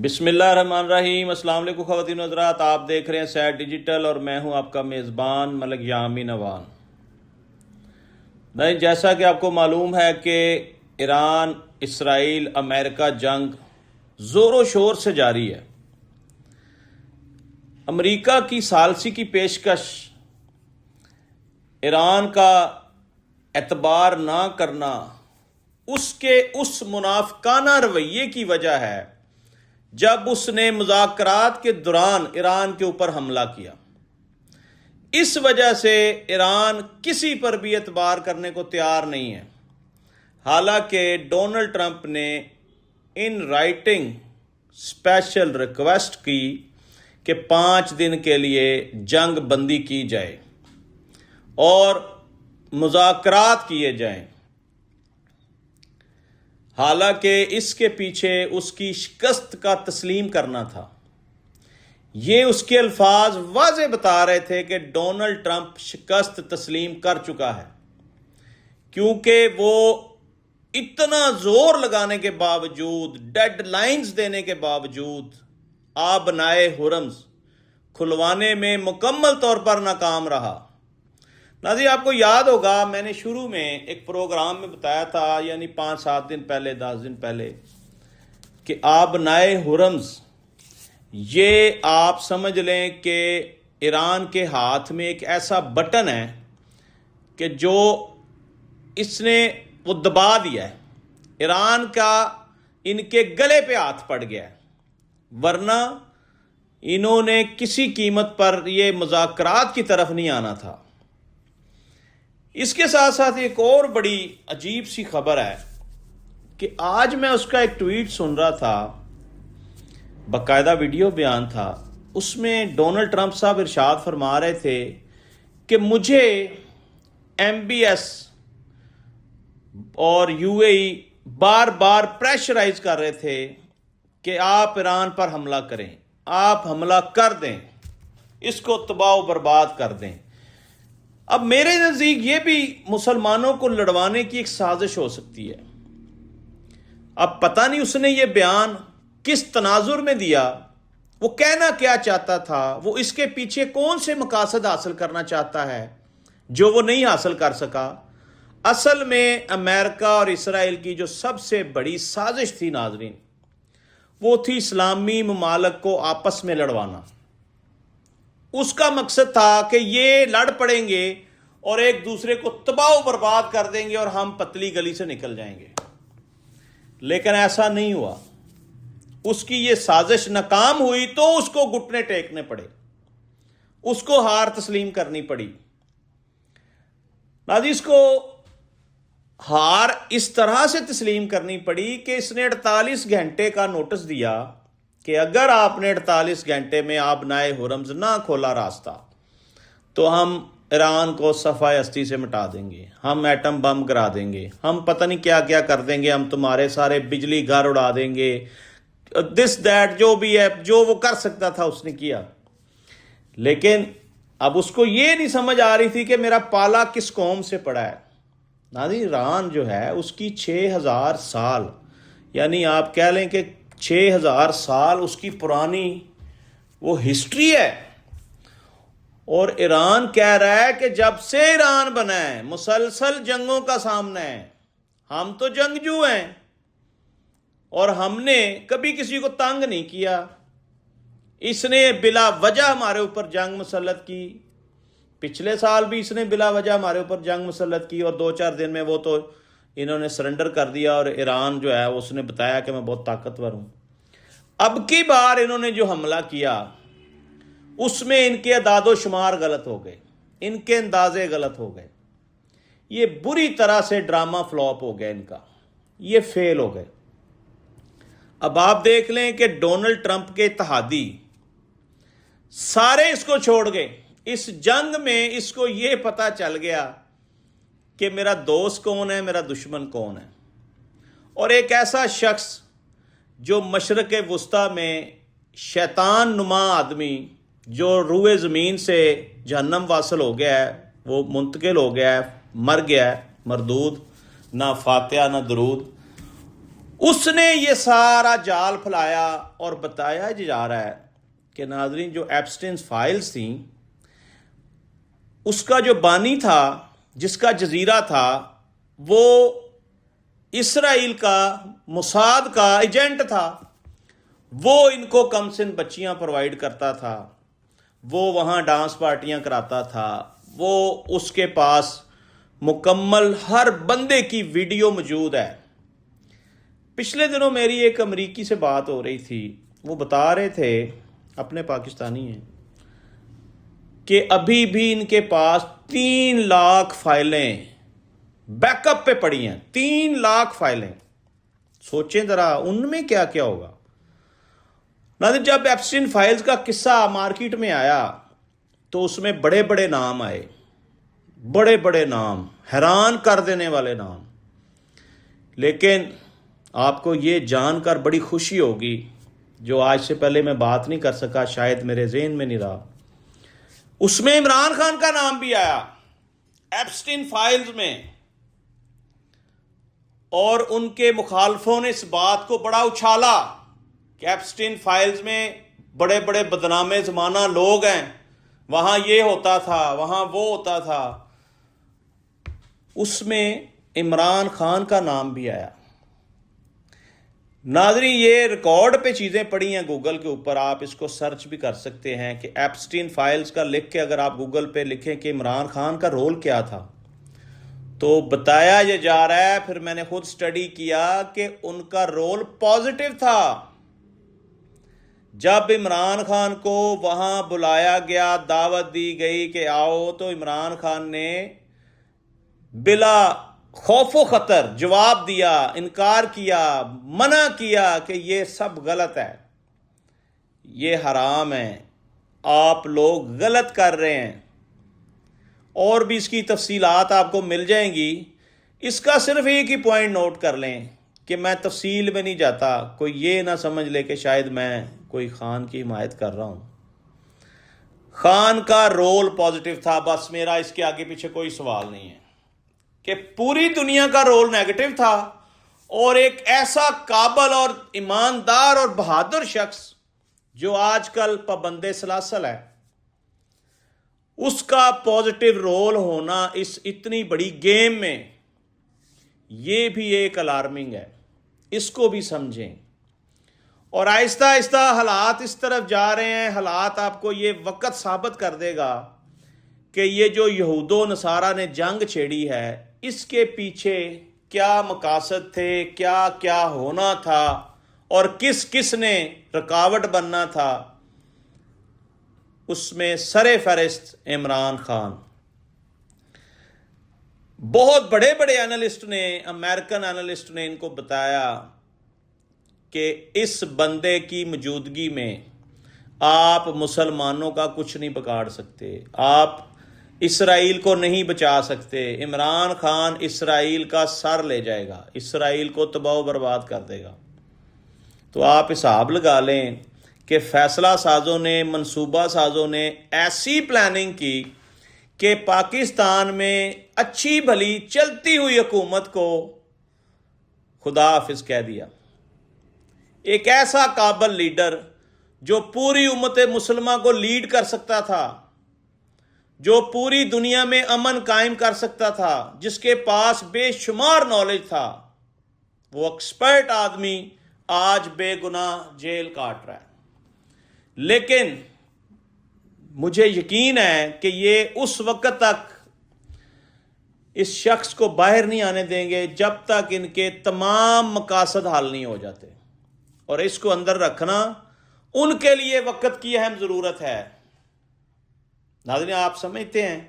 بسم اللہ الرحمن الرحیم۔ السلام علیکم خواتین و حضرات، آپ دیکھ رہے ہیں سیٹ ڈیجیٹل اور میں ہوں آپ کا میزبان ملک یامین نوان۔ نہیں، جیسا کہ آپ کو معلوم ہے کہ ایران اسرائیل امریکہ جنگ زور و شور سے جاری ہے۔ امریکہ کی ثالثی کی پیشکش ایران کا اعتبار نہ کرنا اس کے اس منافقانہ رویے کی وجہ ہے جب اس نے مذاکرات کے دوران ایران کے اوپر حملہ کیا۔ اس وجہ سے ایران کسی پر بھی اعتبار کرنے کو تیار نہیں ہے، حالانکہ ڈونلڈ ٹرمپ نے ان رائٹنگ اسپیشل ریکویسٹ کی کہ 5 دن کے لیے جنگ بندی کی جائے اور مذاکرات کیے جائیں، حالانکہ اس کے پیچھے اس کی شکست کا تسلیم کرنا تھا۔ یہ اس کے الفاظ واضح بتا رہے تھے کہ ڈونلڈ ٹرمپ شکست تسلیم کر چکا ہے، کیونکہ وہ اتنا زور لگانے کے باوجود، ڈیڈ لائنز دینے کے باوجود آبنائے حرمز کھلوانے میں مکمل طور پر ناکام رہا۔ ناظرین، آپ کو یاد ہوگا میں نے شروع میں ایک پروگرام میں بتایا تھا، یعنی 5-7 دن پہلے، 10 دن پہلے، کہ آبنائے حرمز یہ آپ سمجھ لیں کہ ایران کے ہاتھ میں ایک ایسا بٹن ہے کہ جو اس نے وہ دبا دیا ہے۔ ایران کا ان کے گلے پہ ہاتھ پڑ گیا ہے، ورنہ انہوں نے کسی قیمت پر یہ مذاکرات کی طرف نہیں آنا تھا۔ اس کے ساتھ ساتھ ایک اور بڑی عجیب سی خبر ہے کہ آج میں اس کا ایک ٹویٹ سن رہا تھا، باقاعدہ ویڈیو بیان تھا، اس میں ڈونلڈ ٹرمپ صاحب ارشاد فرما رہے تھے کہ مجھے MBS اور UAE بار بار پریشرائز کر رہے تھے کہ آپ ایران پر حملہ کریں، آپ حملہ کر دیں، اس کو تباہ و برباد کر دیں۔ اب میرے نزدیک یہ بھی مسلمانوں کو لڑوانے کی ایک سازش ہو سکتی ہے۔ اب پتہ نہیں اس نے یہ بیان کس تناظر میں دیا، وہ کہنا کیا چاہتا تھا، وہ اس کے پیچھے کون سے مقاصد حاصل کرنا چاہتا ہے جو وہ نہیں حاصل کر سکا۔ اصل میں امریکہ اور اسرائیل کی جو سب سے بڑی سازش تھی ناظرین، وہ تھی اسلامی ممالک کو آپس میں لڑوانا۔ اس کا مقصد تھا کہ یہ لڑ پڑیں گے اور ایک دوسرے کو تباہ و برباد کر دیں گے اور ہم پتلی گلی سے نکل جائیں گے، لیکن ایسا نہیں ہوا۔ اس کی یہ سازش ناکام ہوئی تو اس کو گھٹنے ٹیکنے پڑے، اس کو ہار تسلیم کرنی پڑی۔ ناظرین، اس کو ہار اس طرح سے تسلیم کرنی پڑی کہ اس نے 48 گھنٹے کا نوٹس دیا کہ اگر آپ نے 48 گھنٹے میں آبنائے حرمز نہ کھولا راستہ تو ہم ایران کو صفحہ ہستی سے مٹا دیں گے، ہم ایٹم بم گرا دیں گے، ہم پتہ نہیں کیا کیا کر دیں گے، ہم تمہارے سارے بجلی گھر اڑا دیں گے، دس دیٹ جو بھی ہے، جو وہ کر سکتا تھا اس نے کیا۔ لیکن اب اس کو یہ نہیں سمجھ آ رہی تھی کہ میرا پالا کس قوم سے پڑا ہے۔ ناظرین، ایران جو ہے اس کی 6000 سال، یعنی آپ کہہ لیں کہ 6000 سال اس کی پرانی وہ ہسٹری ہے، اور ایران کہہ رہا ہے کہ جب سے ایران بنا ہے مسلسل جنگوں کا سامنا ہے، ہم تو جنگجو ہیں اور ہم نے کبھی کسی کو تنگ نہیں کیا۔ اس نے بلا وجہ ہمارے اوپر جنگ مسلط کی، پچھلے سال بھی اس نے بلا وجہ ہمارے اوپر جنگ مسلط کی، اور 2-4 دن میں وہ تو انہوں نے سرنڈر کر دیا، اور ایران جو ہے اس نے بتایا کہ میں بہت طاقتور ہوں۔ اب کی بار انہوں نے جو حملہ کیا اس میں ان کے اعداد و شمار غلط ہو گئے، ان کے اندازے غلط ہو گئے، یہ بری طرح سے ڈرامہ فلاپ ہو گیا، ان کا یہ فیل ہو گئے۔ اب آپ دیکھ لیں کہ ڈونلڈ ٹرمپ کے اتحادی سارے اس کو چھوڑ گئے۔ اس جنگ میں اس کو یہ پتہ چل گیا کہ میرا دوست کون ہے، میرا دشمن کون ہے، اور ایک ایسا شخص جو مشرق وسطیٰ میں شیطان نما آدمی جو روئے زمین سے جہنم واصل ہو گیا ہے، وہ منتقل ہو گیا ہے، مر گیا ہے، مردود، نہ فاتحہ نہ درود، اس نے یہ سارا جال پھیلایا اور بتایا جا رہا ہے کہ ناظرین جو ایپسٹین فائلز تھیں اس کا جو بانی تھا، جس کا جزیرہ تھا، وہ اسرائیل کا موساد کا ایجنٹ تھا۔ وہ ان کو کم سن بچیاں پرووائڈ کرتا تھا، وہ وہاں ڈانس پارٹیاں کراتا تھا، وہ اس کے پاس مکمل ہر بندے کی ویڈیو موجود ہے۔ پچھلے دنوں میری ایک امریکی سے بات ہو رہی تھی، وہ بتا رہے تھے، اپنے پاکستانی ہیں، کہ ابھی بھی ان کے پاس 3 لاکھ فائلیں بیک اپ پہ پڑی ہیں۔ 3 لاکھ فائلیں، سوچیں ذرا ان میں کیا کیا ہوگا۔ ناظرین، جب ایپسٹین فائلز کا قصہ مارکیٹ میں آیا تو اس میں بڑے بڑے نام آئے، بڑے بڑے نام، حیران کر دینے والے نام۔ لیکن آپ کو یہ جان کر بڑی خوشی ہوگی، جو آج سے پہلے میں بات نہیں کر سکا، شاید میرے ذہن میں نہیں رہا، اس میں عمران خان کا نام بھی آیا ایپسٹین فائلز میں۔ اور ان کے مخالفوں نے اس بات کو بڑا اچھالا کہ ایپسٹین فائلز میں بڑے بڑے بدنام زمانہ لوگ ہیں، وہاں یہ ہوتا تھا، وہاں وہ ہوتا تھا۔ اس میں عمران خان کا نام بھی آیا۔ ناظرین، یہ ریکارڈ پہ چیزیں پڑی ہیں گوگل کے اوپر، آپ اس کو سرچ بھی کر سکتے ہیں کہ ایپسٹین فائلز کا لکھ کے اگر آپ گوگل پہ لکھیں کہ عمران خان کا رول کیا تھا تو بتایا یہ جا رہا ہے، پھر میں نے خود سٹڈی کیا کہ ان کا رول پازیٹیو تھا۔ جب عمران خان کو وہاں بلایا گیا، دعوت دی گئی کہ آؤ، تو عمران خان نے بلا خوف و خطر جواب دیا، انکار کیا، منع کیا کہ یہ سب غلط ہے، یہ حرام ہے، آپ لوگ غلط کر رہے ہیں۔ اور بھی اس کی تفصیلات آپ کو مل جائیں گی۔ اس کا صرف ایک ہی پوائنٹ نوٹ کر لیں کہ میں تفصیل میں نہیں جاتا، کوئی یہ نہ سمجھ لے کہ شاید میں کوئی خان کی حمایت کر رہا ہوں۔ خان کا رول پازیٹیو تھا، بس میرا اس کے آگے پیچھے کوئی سوال نہیں ہے کہ پوری دنیا کا رول نیگیٹو تھا، اور ایک ایسا قابل اور ایماندار اور بہادر شخص جو آج کل پابند سلاسل ہے، اس کا پازیٹیو رول ہونا اس اتنی بڑی گیم میں، یہ بھی ایک الارمنگ ہے، اس کو بھی سمجھیں۔ اور آہستہ آہستہ حالات اس طرف جا رہے ہیں، حالات آپ کو یہ وقت ثابت کر دے گا کہ یہ جو یہود و نصارہ نے جنگ چھیڑی ہے، اس کے پیچھے کیا مقاصد تھے، کیا کیا ہونا تھا، اور کس کس نے رکاوٹ بننا تھا۔ اس میں سر فہرست عمران خان۔ بہت بڑے بڑے اینالسٹ نے، امریکن اینالسٹ نے ان کو بتایا کہ اس بندے کی موجودگی میں آپ مسلمانوں کا کچھ نہیں بگاڑ سکتے، آپ اسرائیل کو نہیں بچا سکتے۔ عمران خان اسرائیل کا سر لے جائے گا، اسرائیل کو تباہ و برباد کر دے گا۔ تو آپ حساب لگا لیں کہ فیصلہ سازوں نے، منصوبہ سازوں نے ایسی پلاننگ کی کہ پاکستان میں اچھی بھلی چلتی ہوئی حکومت کو خدا حافظ کہہ دیا۔ ایک ایسا قابل لیڈر جو پوری امت مسلمہ کو لیڈ کر سکتا تھا، جو پوری دنیا میں امن قائم کر سکتا تھا، جس کے پاس بے شمار نالج تھا، وہ ایکسپرٹ آدمی آج بے گناہ جیل کاٹ رہا ہے۔ لیکن مجھے یقین ہے کہ یہ اس وقت تک اس شخص کو باہر نہیں آنے دیں گے جب تک ان کے تمام مقاصد حل نہیں ہو جاتے، اور اس کو اندر رکھنا ان کے لیے وقت کی اہم ضرورت ہے۔ ناظرین، آپ سمجھتے ہیں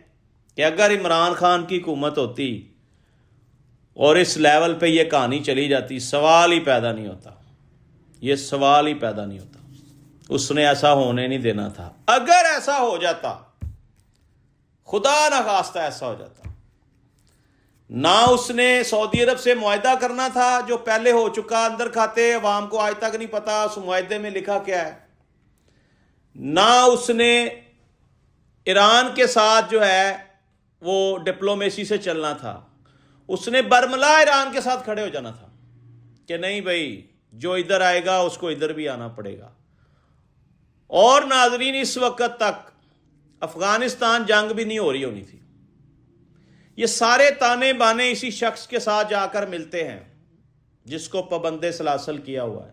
کہ اگر عمران خان کی حکومت ہوتی اور اس لیول پہ یہ کہانی چلی جاتی، سوال ہی پیدا نہیں ہوتا، یہ سوال ہی پیدا نہیں ہوتا۔ اس نے ایسا ہونے نہیں دینا تھا۔ اگر ایسا ہو جاتا، خدا نخواستہ ایسا ہو جاتا، نہ اس نے سعودی عرب سے معاہدہ کرنا تھا جو پہلے ہو چکا، اندر کھاتے عوام کو آج تک نہیں پتا اس معاہدے میں لکھا کیا ہے، نہ اس نے ایران کے ساتھ جو ہے وہ ڈپلومیسی سے چلنا تھا، اس نے برملا ایران کے ساتھ کھڑے ہو جانا تھا۔ کہ نہیں بھائی جو ادھر آئے گا اس کو ادھر بھی آنا پڑے گا. اور ناظرین اس وقت تک افغانستان جنگ بھی نہیں ہو رہی ہونی تھی. یہ سارے تانے بانے اسی شخص کے ساتھ جا کر ملتے ہیں جس کو پابند سلاسل کیا ہوا ہے.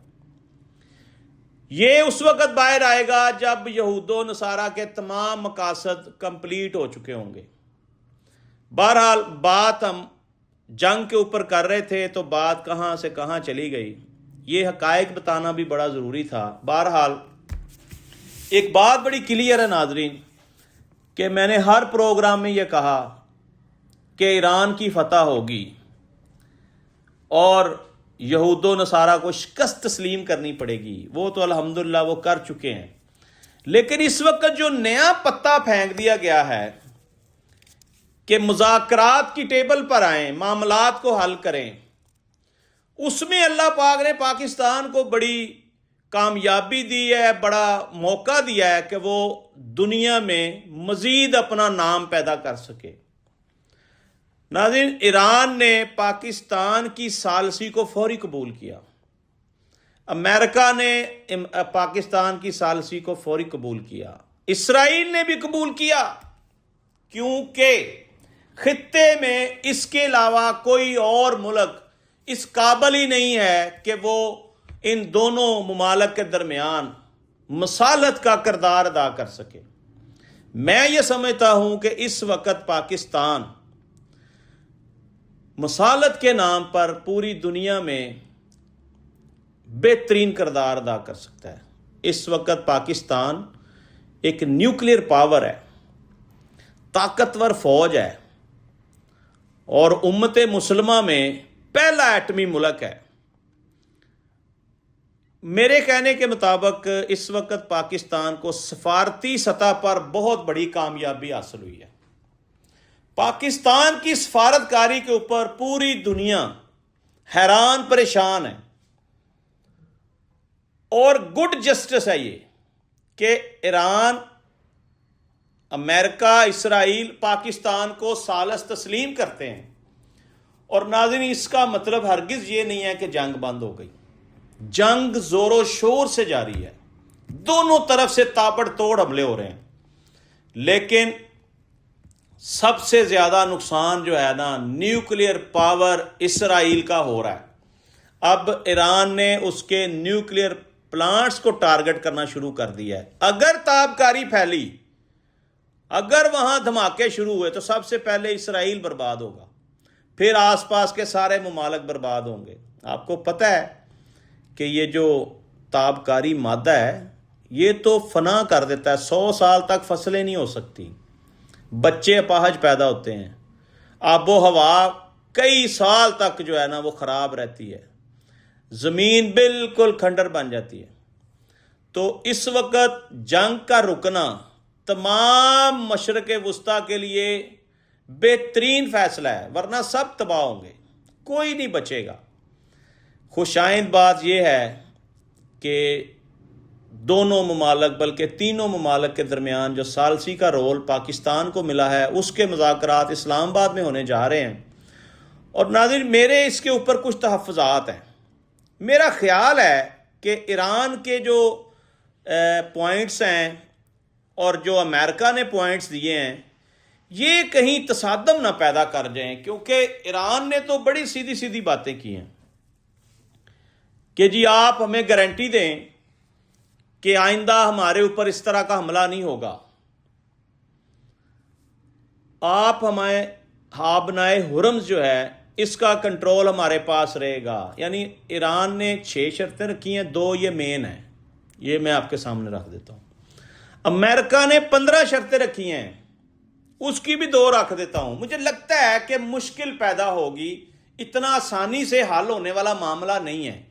یہ اس وقت باہر آئے گا جب یہود و نصارہ کے تمام مقاصد کمپلیٹ ہو چکے ہوں گے. بہرحال بات ہم جنگ کے اوپر کر رہے تھے تو بات کہاں سے کہاں چلی گئی، یہ حقائق بتانا بھی بڑا ضروری تھا. بہرحال ایک بات بڑی کلیئر ہے ناظرین کہ میں نے ہر پروگرام میں یہ کہا کہ ایران کی فتح ہوگی اور یہود و نصارہ کو شکست تسلیم کرنی پڑے گی. وہ تو الحمدللہ وہ کر چکے ہیں. لیکن اس وقت جو نیا پتہ پھینک دیا گیا ہے کہ مذاکرات کی ٹیبل پر آئیں، معاملات کو حل کریں، اس میں اللہ پاک نے پاکستان کو بڑی کامیابی دی ہے، بڑا موقع دیا ہے کہ وہ دنیا میں مزید اپنا نام پیدا کر سکے. ناظرین ایران نے پاکستان کی ثالثی کو فوری قبول کیا، امریکہ نے پاکستان کی ثالثی کو فوری قبول کیا، اسرائیل نے بھی قبول کیا، کیونکہ خطے میں اس کے علاوہ کوئی اور ملک اس قابل ہی نہیں ہے کہ وہ ان دونوں ممالک کے درمیان مصالحت کا کردار ادا کر سکے. میں یہ سمجھتا ہوں کہ اس وقت پاکستان مصالحت کے نام پر پوری دنیا میں بہترین کردار ادا کر سکتا ہے. اس وقت پاکستان ایک نیوکلیئر پاور ہے، طاقتور فوج ہے اور امت مسلمہ میں پہلا ایٹمی ملک ہے. میرے کہنے کے مطابق اس وقت پاکستان کو سفارتی سطح پر بہت بڑی کامیابی حاصل ہوئی ہے. پاکستان کی سفارتکاری کے اوپر پوری دنیا حیران پریشان ہے اور گڈ جسٹس ہے یہ کہ ایران، امریکہ، اسرائیل پاکستان کو ثالث تسلیم کرتے ہیں. اور ناظرین اس کا مطلب ہرگز یہ نہیں ہے کہ جنگ بند ہو گئی. جنگ زور و شور سے جاری ہے، دونوں طرف سے تابڑ توڑ حملے ہو رہے ہیں. لیکن سب سے زیادہ نقصان جو ہے نا نیوکلیئر پاور اسرائیل کا ہو رہا ہے. اب ایران نے اس کے نیوکلیئر پلانٹس کو ٹارگٹ کرنا شروع کر دیا ہے. اگر تابکاری پھیلی، اگر وہاں دھماکے شروع ہوئے تو سب سے پہلے اسرائیل برباد ہوگا، پھر آس پاس کے سارے ممالک برباد ہوں گے. آپ کو پتہ ہے کہ یہ جو تابکاری مادہ ہے یہ تو فنا کر دیتا ہے، 100 سال تک فصلیں نہیں ہو سکتی، بچے اپاہج پیدا ہوتے ہیں، آب و ہوا کئی سال تک جو ہے نا وہ خراب رہتی ہے، زمین بالکل کھنڈر بن جاتی ہے. تو اس وقت جنگ کا رکنا تمام مشرق وسطیٰ کے لیے بہترین فیصلہ ہے، ورنہ سب تباہ ہوں گے، کوئی نہیں بچے گا. خوشائند بات یہ ہے کہ دونوں ممالک بلکہ تینوں ممالک کے درمیان جو ثالثی کا رول پاکستان کو ملا ہے اس کے مذاکرات اسلام آباد میں ہونے جا رہے ہیں. اور ناظرین میرے اس کے اوپر کچھ تحفظات ہیں. میرا خیال ہے کہ ایران کے جو پوائنٹس ہیں اور جو امریکہ نے پوائنٹس دیے ہیں یہ کہیں تصادم نہ پیدا کر جائیں، کیونکہ ایران نے تو بڑی سیدھی سیدھی باتیں کی ہیں کہ جی آپ ہمیں گارنٹی دیں کہ آئندہ ہمارے اوپر اس طرح کا حملہ نہیں ہوگا، آپ ہمیں آبنائے حرمز جو ہے اس کا کنٹرول ہمارے پاس رہے گا. یعنی ایران نے 6 شرطیں رکھی ہیں، 2 یہ مین ہیں، یہ میں آپ کے سامنے رکھ دیتا ہوں. امریکہ نے 15 شرطیں رکھی ہیں، اس کی بھی 2 رکھ دیتا ہوں. مجھے لگتا ہے کہ مشکل پیدا ہوگی، اتنا آسانی سے حل ہونے والا معاملہ نہیں ہے.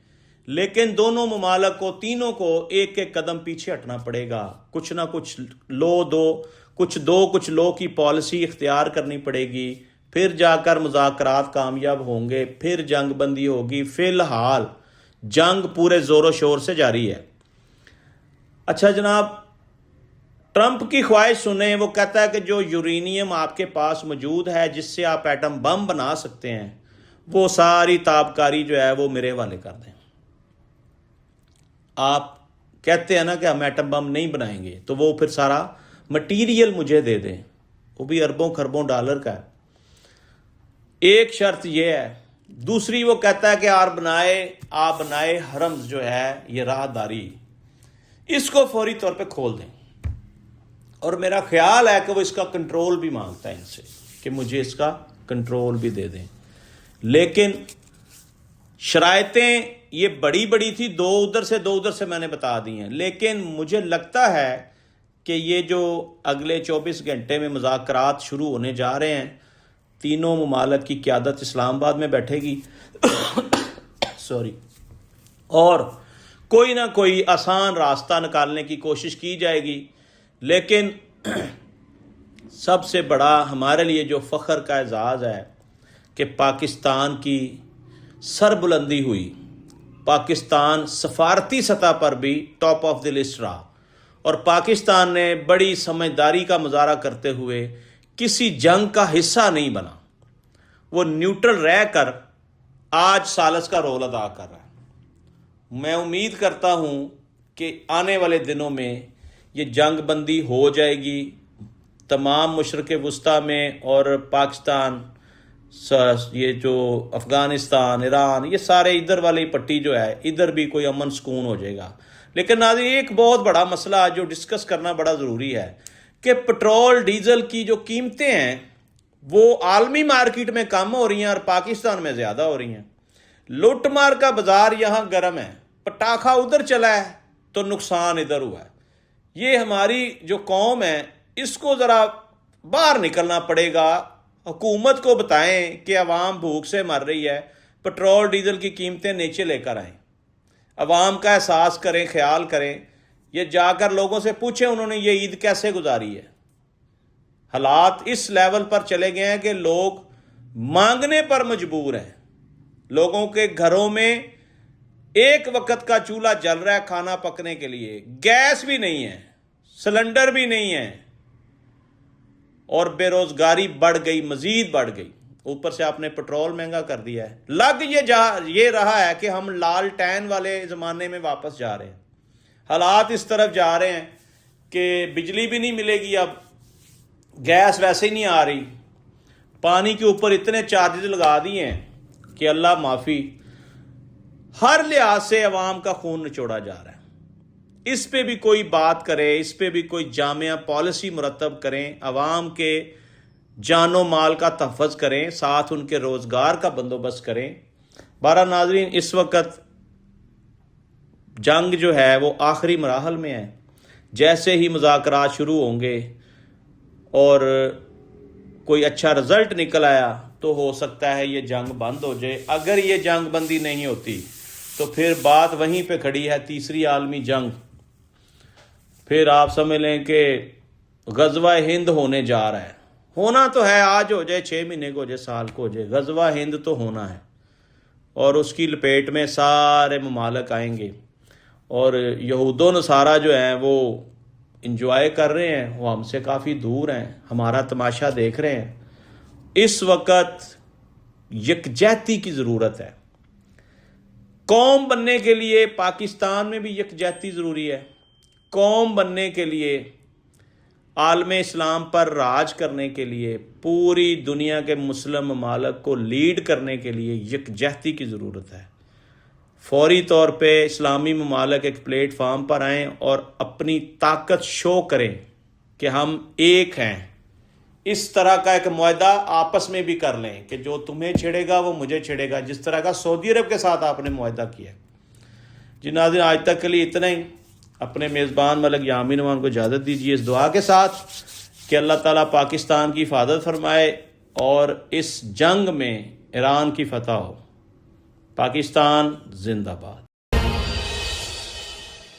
لیکن دونوں ممالک کو، تینوں کو ایک ایک قدم پیچھے ہٹنا پڑے گا، کچھ نہ کچھ کچھ لو کی پالیسی اختیار کرنی پڑے گی، پھر جا کر مذاکرات کامیاب ہوں گے، پھر جنگ بندی ہوگی. فی الحال جنگ پورے زور و شور سے جاری ہے. اچھا جناب، ٹرمپ کی خواہش سنیں. وہ کہتا ہے کہ جو یورینیم آپ کے پاس موجود ہے جس سے آپ ایٹم بم بنا سکتے ہیں وہ ساری تابکاری جو ہے وہ میرے حوالے کر دیں. آپ کہتے ہیں نا کہ ہم ایٹم بم نہیں بنائیں گے، تو وہ پھر سارا مٹیریل مجھے دے دیں، وہ بھی اربوں خربوں ڈالر کا ہے. ایک شرط یہ ہے. دوسری وہ کہتا ہے کہ آپ بنائے حرمز جو ہے یہ راہداری، اس کو فوری طور پہ کھول دیں. اور میرا خیال ہے کہ وہ اس کا کنٹرول بھی مانگتا ہے ان سے کہ مجھے اس کا کنٹرول بھی دے دیں. لیکن شرائطیں یہ بڑی تھی، دو ادھر سے میں نے بتا دی ہیں. لیکن مجھے لگتا ہے کہ یہ جو اگلے 24 گھنٹے میں مذاکرات شروع ہونے جا رہے ہیں، تینوں ممالک کی قیادت اسلام آباد میں بیٹھے گی اور کوئی نہ کوئی آسان راستہ نکالنے کی کوشش کی جائے گی. لیکن سب سے بڑا ہمارے لیے جو فخر کا اعزاز ہے کہ پاکستان کی سربلندی ہوئی، پاکستان سفارتی سطح پر بھی ٹاپ آف دی لسٹ رہا، اور پاکستان نے بڑی سمجھداری کا مظاہرہ کرتے ہوئے کسی جنگ کا حصہ نہیں بنا. وہ نیوٹرل رہ کر آج ثالث کا رول ادا کر رہا ہے. میں امید کرتا ہوں کہ آنے والے دنوں میں یہ جنگ بندی ہو جائے گی. تمام مشرق وسطیٰ میں اور پاکستان، یہ جو افغانستان، ایران، یہ سارے ادھر والی پٹی جو ہے، ادھر بھی کوئی امن سکون ہو جائے گا. لیکن ناظرین، ایک بہت بڑا مسئلہ جو ڈسکس کرنا بڑا ضروری ہے کہ پٹرول ڈیزل کی جو قیمتیں ہیں وہ عالمی مارکیٹ میں کم ہو رہی ہیں اور پاکستان میں زیادہ ہو رہی ہیں. لوٹ مار کا بازار یہاں گرم ہے، پٹاخہ ادھر چلا ہے تو نقصان ادھر ہوا ہے. یہ ہماری جو قوم ہے اس کو ذرا باہر نکلنا پڑے گا. حکومت کو بتائیں کہ عوام بھوک سے مر رہی ہے، پٹرول ڈیزل کی قیمتیں نیچے لے کر آئیں، عوام کا احساس کریں، خیال کریں. یہ جا کر لوگوں سے پوچھیں انہوں نے یہ عید کیسے گزاری ہے. حالات اس لیول پر چلے گئے ہیں کہ لوگ مانگنے پر مجبور ہیں. لوگوں کے گھروں میں ایک وقت کا چولہا جل رہا ہے کھانا پکنے کے لیے، گیس بھی نہیں ہے، سلنڈر بھی نہیں ہے، اور بے روزگاری بڑھ گئی، مزید بڑھ گئی. اوپر سے آپ نے پٹرول مہنگا کر دیا ہے. لگ یہ رہا ہے کہ ہم لال ٹین والے زمانے میں واپس جا رہے ہیں. حالات اس طرف جا رہے ہیں کہ بجلی بھی نہیں ملے گی، اب گیس ویسے ہی نہیں آ رہی، پانی کے اوپر اتنے چارجز لگا دیے ہیں کہ اللہ معافی. ہر لحاظ سے عوام کا خون نچوڑا جا رہا ہے. اس پہ بھی کوئی بات کرے، اس پہ بھی کوئی جامع پالیسی مرتب کریں، عوام کے جان و مال کا تحفظ کریں، ساتھ ان کے روزگار کا بندوبست کریں. بارہ ناظرین، اس وقت جنگ جو ہے وہ آخری مراحل میں ہے. جیسے ہی مذاکرات شروع ہوں گے اور کوئی اچھا رزلٹ نکل آیا تو ہو سکتا ہے یہ جنگ بند ہو جائے. اگر یہ جنگ بندی نہیں ہوتی تو پھر بات وہیں پہ کھڑی ہے، تیسری عالمی جنگ. پھر آپ سمجھ لیں کہ غزوہ ہند ہونے جا رہا ہے. ہونا تو ہے، آج ہو جائے، 6 مہینے کو ہو جائے، سال کو ہو جائے، غزوہ ہند تو ہونا ہے. اور اس کی لپیٹ میں سارے ممالک آئیں گے، اور یہود و نصارہ جو ہیں وہ انجوائے کر رہے ہیں، وہ ہم سے کافی دور ہیں، ہمارا تماشا دیکھ رہے ہیں. اس وقت یکجہتی کی ضرورت ہے. قوم بننے کے لیے پاکستان میں بھی یکجہتی ضروری ہے. قوم بننے کے لیے، عالم اسلام پر راج کرنے کے لیے، پوری دنیا کے مسلم ممالک کو لیڈ کرنے کے لیے یکجہتی کی ضرورت ہے. فوری طور پہ اسلامی ممالک ایک پلیٹ فارم پر آئیں اور اپنی طاقت شو کریں کہ ہم ایک ہیں. اس طرح کا ایک معاہدہ آپس میں بھی کر لیں کہ جو تمہیں چھڑے گا وہ مجھے چھڑے گا، جس طرح کا سعودی عرب کے ساتھ آپ نے معاہدہ کیا. جی ناظرین، آج تک کے لیے اتنا ہی. اپنے میزبان ملک یامین امان کو اجازت دیجیے اس دعا کے ساتھ کہ اللہ تعالیٰ پاکستان کی حفاظت فرمائے اور اس جنگ میں ایران کی فتح ہو. پاکستان زندہ باد.